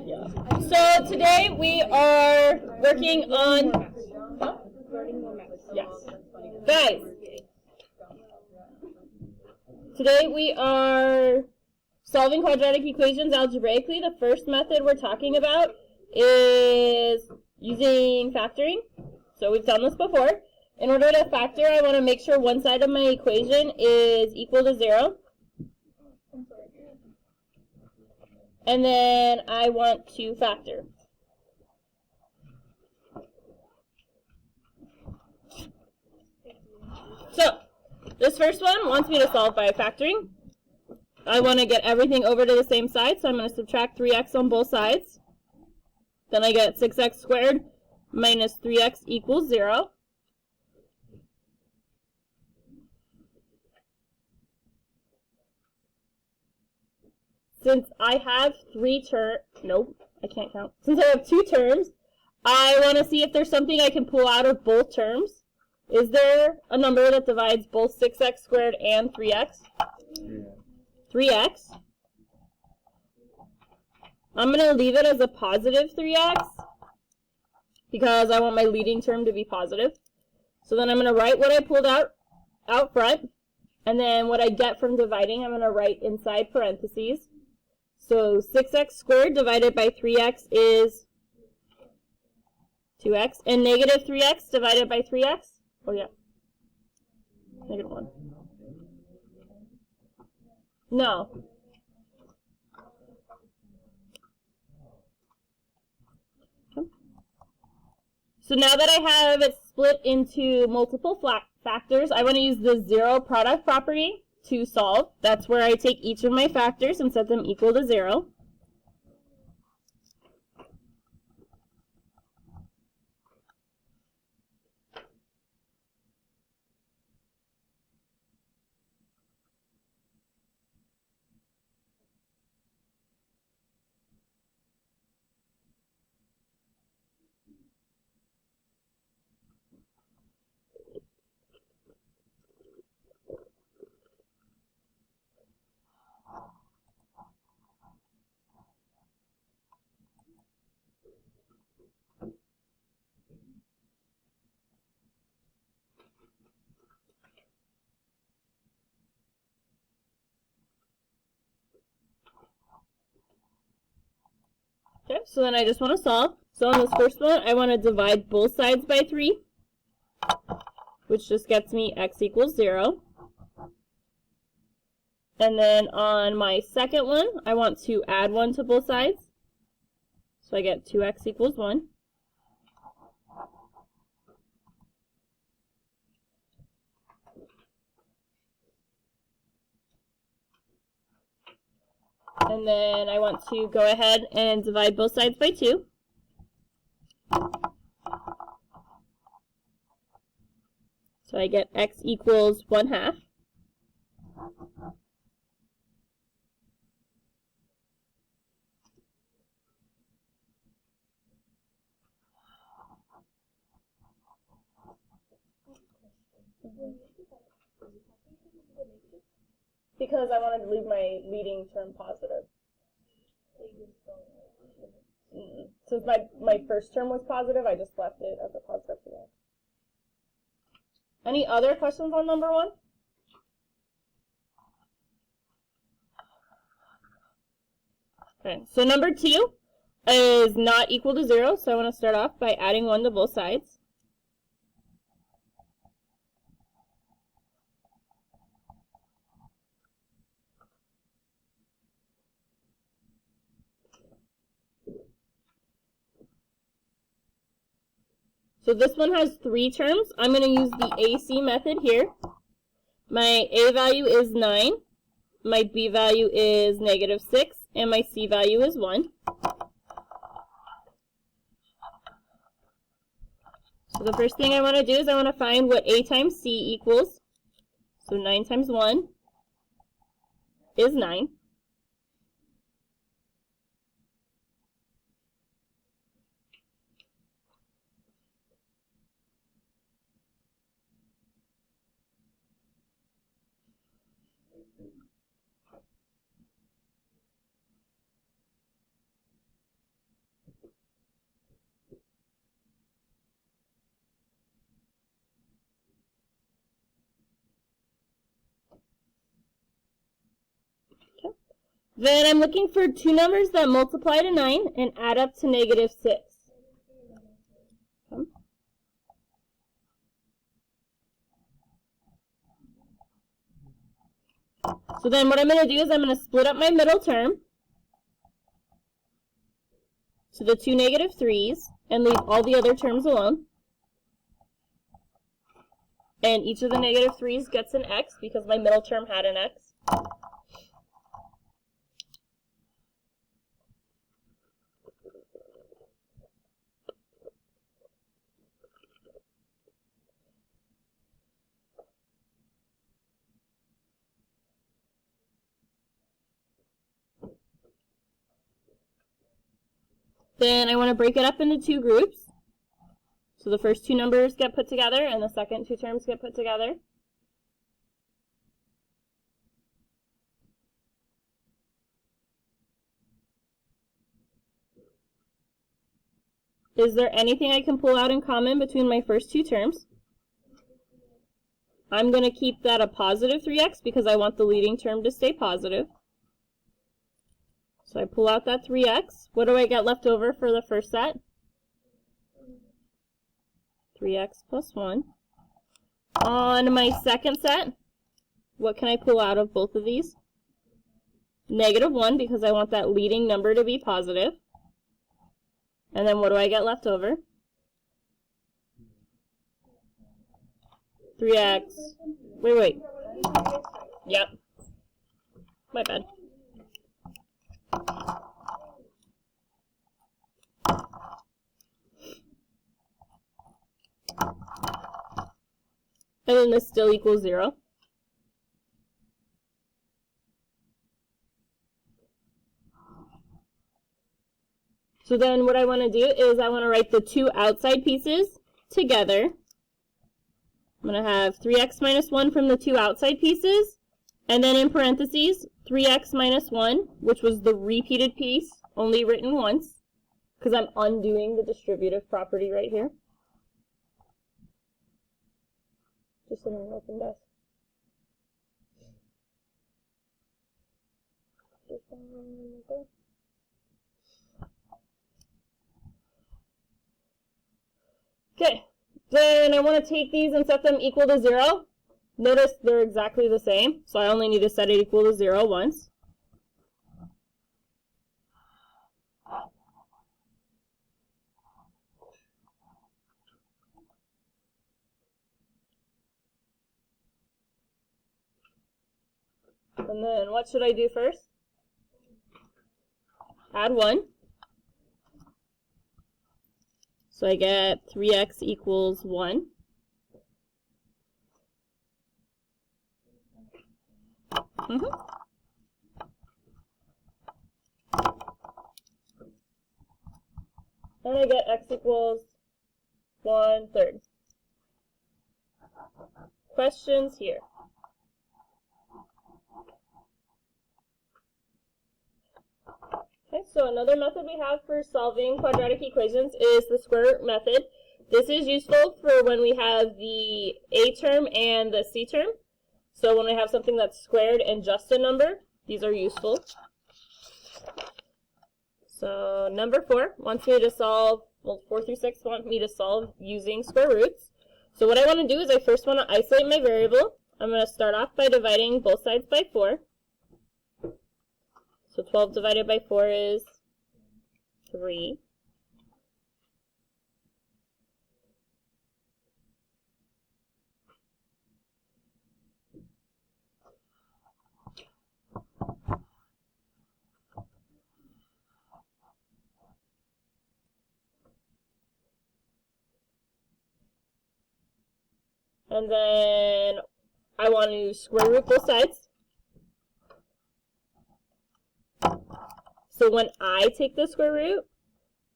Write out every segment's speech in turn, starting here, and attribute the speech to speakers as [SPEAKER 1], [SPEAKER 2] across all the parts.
[SPEAKER 1] Yeah. So today we are working on. Yes. Guys. Today we are solving quadratic equations algebraically. The first method we're talking about is using factoring. So we've done this before. In order to factor, I want to make sure one side of my equation is equal to 0. And then I want to factor. So, this first one wants me to solve by factoring. I want to get everything over to the same side, so I'm going to subtract 3x on both sides. Then I get 6x squared minus 3x equals 0. Since I have I can't count. Since I have two terms, I want to see if there's something I can pull out of both terms. Is there a number that divides both 6x squared and 3x? 3x. I'm going to leave it as a positive 3x because I want my leading term to be positive. So then I'm going to write what I pulled out front, and then what I get from dividing I'm going to write inside parentheses. So 6x squared divided by 3x is 2x, and negative 3x divided by 3x, oh yeah, negative 1. No. So now that I have it split into multiple factors, I want to use the zero product property to solve. That's where I take each of my factors and set them equal to 0. Okay, so then I just want to solve. So on this first one, I want to divide both sides by 3, which just gets me x equals 0. And then on my second one, I want to add 1 to both sides. So I get 2x equals 1. And then I want to go ahead and divide both sides by 2. So I get x equals 1/2. Because I wanted to leave my leading term positive. Since my first term was positive, I just left it as a positive for that. Any other questions on number 1? Okay, so number 2 is not equal to 0, so I want to start off by adding 1 to both sides. So this one has 3 terms. I'm going to use the AC method here. My A value is 9, my B value is -6, and my C value is 1. So the first thing I want to do is I want to find what A times C equals. So 9 times 1 is 9. Then I'm looking for two numbers that multiply to 9 and add up to -6. So then what I'm going to do is I'm going to split up my middle term to the two -3's and leave all the other terms alone. And each of the -3's gets an x because my middle term had an x. Then I want to break it up into two groups. So the first two numbers get put together and the second two terms get put together. Is there anything I can pull out in common between my first two terms? I'm going to keep that a positive 3x because I want the leading term to stay positive. So I pull out that 3x. What do I get left over for the first set? 3x plus 1. On my second set, what can I pull out of both of these? -1 because I want that leading number to be positive. And then what do I get left over? 3x. Wait. Yep. My bad. And then this still equals 0. So then what I want to do is I want to write the two outside pieces together. I'm going to have 3x minus 1 from the two outside pieces, and then in parentheses, 3x minus 1, which was the repeated piece, only written once, because I'm undoing the distributive property right here. Just so I'm open desk. Okay, then I want to take these and set them equal to 0. Notice they're exactly the same, so I only need to set it equal to 0 once. And then what should I do first? Add 1. So I get 3x equals 1. And I get x equals 1/3. Questions here? Okay, so another method we have for solving quadratic equations is the square root method. This is useful for when we have the a term and the c term. So when we have something that's squared and just a number, these are useful. So number 4 wants me to solve, well, 4 through 6 want me to solve using square roots. So what I want to do is I first want to isolate my variable. I'm going to start off by dividing both sides by 4. So 12 divided by 4 is 3. And then I want to square root both sides. So when I take the square root,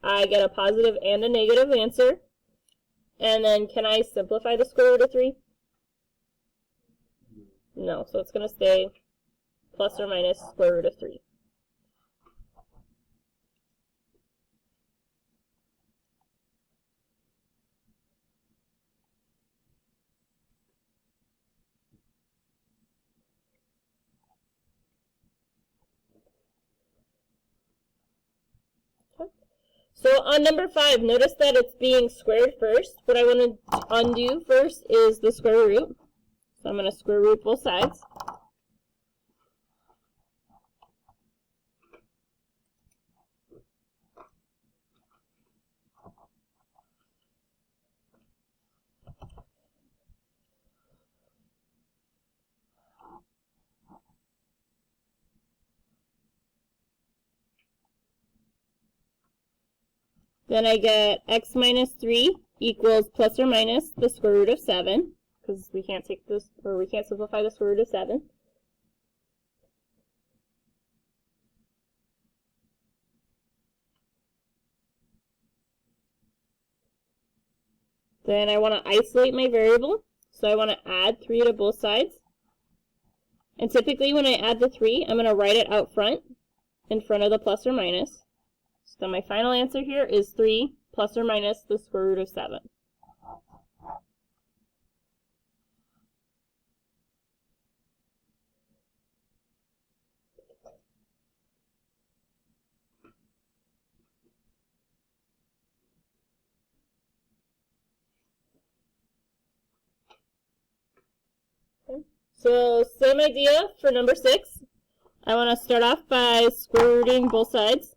[SPEAKER 1] I get a positive and a negative answer. And then can I simplify the square root of 3? No, so it's going to stay plus or minus square root of 3. So on number 5, notice that it's being squared first. What I want to undo first is the square root. So I'm going to square root both sides. Then I get x minus 3 equals plus or minus the square root of 7, because we can't take this, or we can't simplify the square root of 7. Then I want to isolate my variable, so I want to add 3 to both sides. And typically when I add the 3, I'm going to write it out front, in front of the plus or minus. So my final answer here is 3 plus or minus the square root of 7. Okay. So same idea for number 6. I want to start off by square rooting both sides.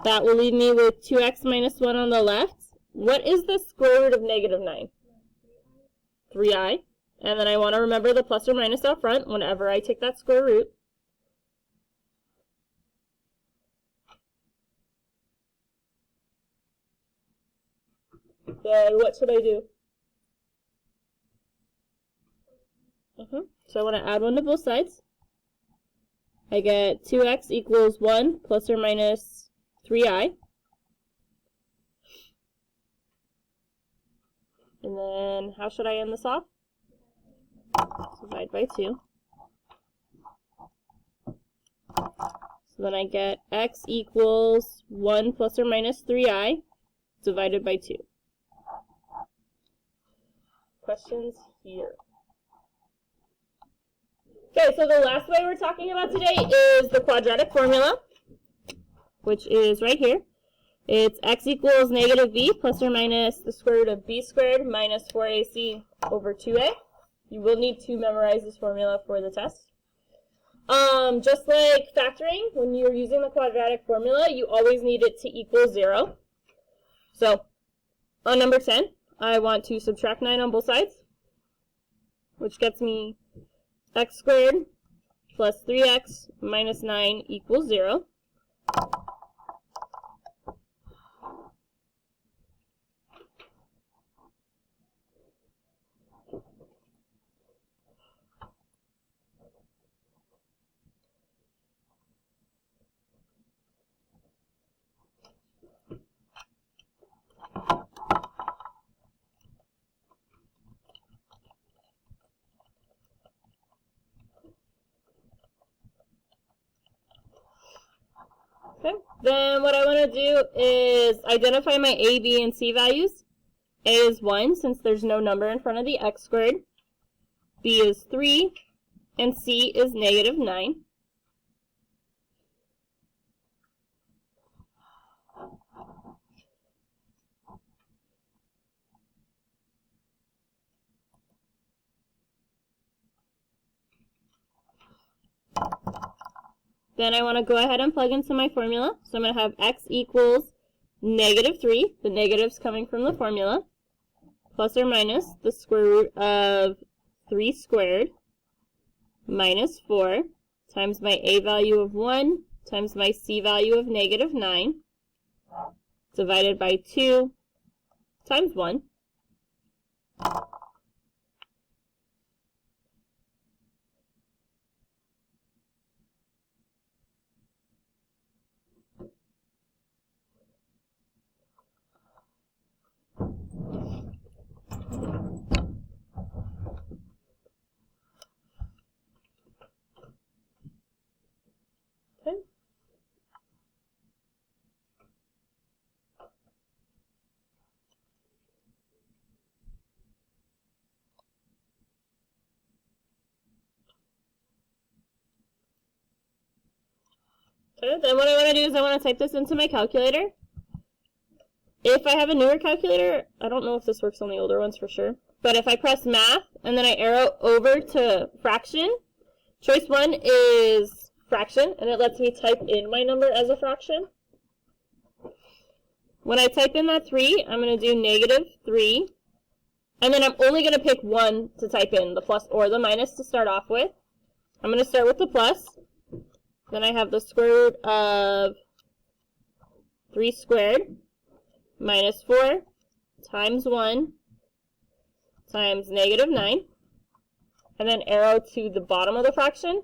[SPEAKER 1] That will leave me with 2x minus 1 on the left. What is the square root of negative 9? 3i. And then I want to remember the plus or minus out front whenever I take that square root. Then what should I do? So I want to add 1 to both sides. I get 2x equals 1 plus or minus 3i. And then how should I end this off? Divide by 2. So then I get x equals 1 plus or minus 3i divided by 2. Questions here? Okay, so the last way we're talking about today is the quadratic formula, which is right here. It's x equals negative b plus or minus the square root of b squared minus 4ac over 2a. You will need to memorize this formula for the test. Just like factoring, when you're using the quadratic formula, you always need it to equal 0. So on number 10, I want to subtract 9 on both sides, which gets me x squared plus 3x minus 9 equals 0. Okay, then what I want to do is identify my a, b, and c values. A is 1 since there's no number in front of the x squared. B is 3, and c is negative 9. Then I want to go ahead and plug into my formula. So I'm going to have x equals negative 3, the negatives coming from the formula, plus or minus the square root of 3 squared minus 4 times my a value of 1 times my c value of negative 9 divided by 2 times 1. Okay. Okay, then what I want to do is I want to type this into my calculator. If I have a newer calculator, I don't know if this works on the older ones for sure, but if I press math and then I arrow over to fraction, choice 1 is fraction, and it lets me type in my number as a fraction. When I type in that 3, I'm going to do -3, and then I'm only going to pick 1 to type in, the plus or the minus to start off with. I'm going to start with the plus. Then I have the square root of 3 squared minus 4 times 1 times -9. And then arrow to the bottom of the fraction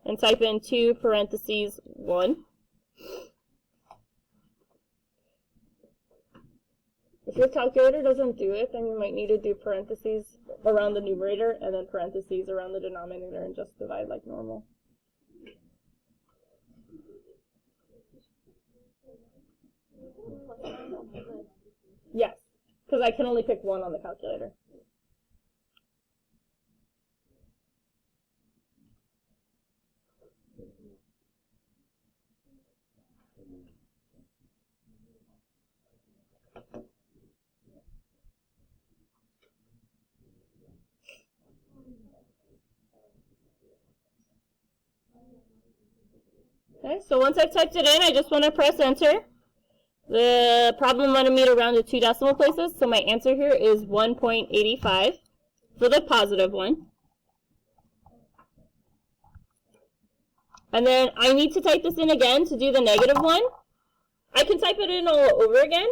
[SPEAKER 1] and type in 2 parentheses 1. If your calculator doesn't do it, then you might need to do parentheses around the numerator and then parentheses around the denominator and just divide like normal. Yes, because I can only pick 1 on the calculator. Okay, so once I've typed it in, I just want to press enter. The problem wanted me to round to 2 decimal places, so my answer here is 1.85 for the positive one. And then I need to type this in again to do the negative one. I can type it in all over again,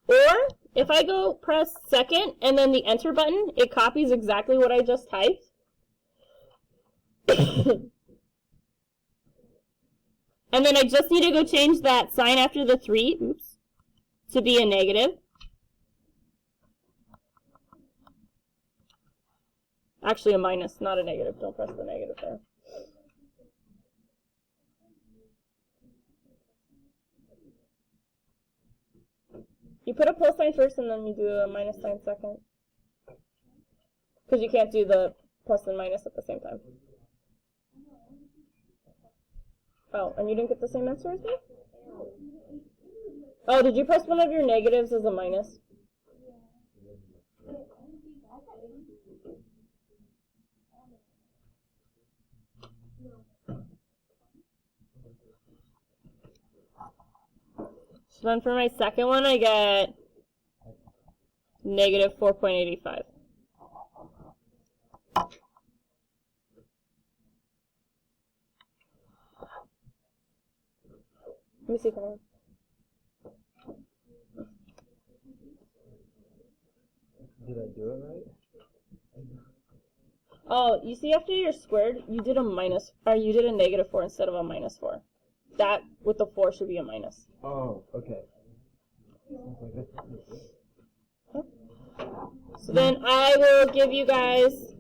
[SPEAKER 1] or if I go press second and then the enter button, it copies exactly what I just typed. And then I just need to go change that sign after the 3, oops, to be a negative. Actually a minus, not a negative. Don't press the negative there. You put a plus sign first and then you do a minus sign second. Because you can't do the plus and minus at the same time. Oh, and you didn't get the same answer as me? Oh, did you press one of your negatives as a minus? So then for my second one, I get negative 4.85. Let me see if I can.
[SPEAKER 2] Did I do it right?
[SPEAKER 1] Oh, you see after you're squared, you did a minus, or you did a negative 4 instead of a minus 4. That with the 4 should be a minus.
[SPEAKER 2] Oh, okay.
[SPEAKER 1] So then I will give you guys